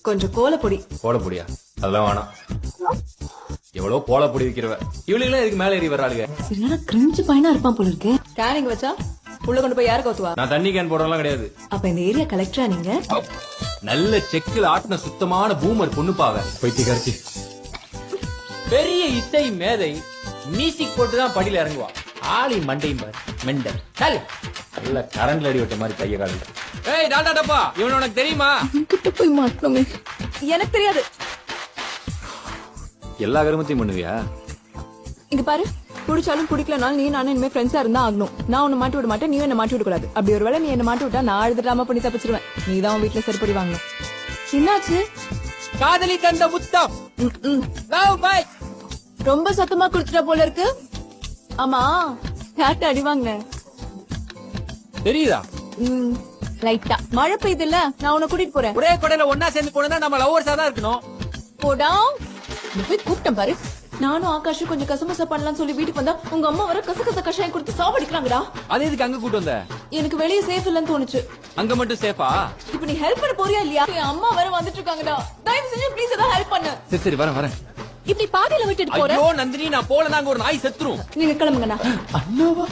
கொஞ்சம் கோலப்பொடி. கோலப்பொடியா? அதெல்லாம் வேணாம். எவ்வளவு கோலப்பொடி விக்கிறவ இவளுக்கு இதுக்கு மேல ஏறி வர்றாளுங்க. சரியான கிரிஞ்சு பையனா இருப்பான் போல இருக்கு. கேனிங் வச்சா உள்ள கொண்டு போய் யாரு கவுத்துவா? நான் தண்ணி கேன் போடலாம் கிடையாது. அப்ப இந்த ஏரியா கலெக்டரா நீங்க? நல்ல செக்கில் ஆட்டின சுத்தமான பூமர் பொண்ணு பாவ பைத்தியக்காரச்சி. பெரிய இசை மேதை மியூசிக் போட்டுதான் படியில இறங்குவா. ஆளி மண்டை மெண்டல் நல்ல கரண்ட்ல அடி விட்ட மாதிரி கைய கால. ஏய் டாடா டப்பா, இவன் உனக்கு தெரியுமா? கிட்ட போய் மாட்டோமே. எனக்கு தெரியாது. எல்லா கருமத்தையும் பண்ணுவியா? இங்க பாரு, குடிச்சாலும் குடிக்கலனாலும் நீ நானும் இனிமே ஃப்ரெண்ட்ஸா இருந்தா ஆகணும். நான் உன்னை மாட்டி விட மாட்டேன், நீ என்ன மாட்டி விட கூடாது. அப்படி ஒருவேளை நீ என்ன மாட்டி விட்டா நான் அழுதுடாம பண்ணி தப்பிச்சிருவேன். நீ தான் உன் வீட்டுல செருப்படி வாங்கணும். என்னாச்சு? காதலி தந்த முத்தம். Love bye. ரொம்ப சத்தமா குடுத்துட்டா போல இருக்கு. ஆமா, யார்ட்ட அடி வாங்க தெரியுதா? லைட்டா. மழை பெய்யுதுல்ல, நான் உன்னை கூட்டிட்டு போறேன். ஒரே கொடையில ஒன்னா சேர்ந்து போனா நம்ம லவ்வர்ஸா தான் இருக்கணும். போடா. போய் கூப்பிட்டேன் பாரு. நானும் ஆகாஷும் கொஞ்சம் கசமசா பண்ணலாம்னு சொல்லி வீட்டுக்கு வந்தா உங்க அம்மா வர கசகச கஷாயம் கொடுத்து சாவடிக்கிறாங்கடா. அது எதுக்கு அங்க கூட்டு வந்த? எனக்கு வெளியே சேஃப் இல்லன்னு தோணுச்சு. அங்க மட்டும் சேஃபா? இப்ப நீ ஹெல்ப் பண்ண போறியா இல்லையா? என் அம்மா வர வந்துட்டு இருக்காங்கடா. தயவு செஞ்சு ப்ளீஸ் ஏதாவது ஹெல்ப் பண்ணு. சரி சரி வரேன். இப்படி பாதியில விட்டுட்டு போற? ஐயோ நந்தினி, நான் போல நாங்க ஒரு நாய் செத்துரும். நீங்க கிளம்புங்கண்ணா. அண்ணாவா?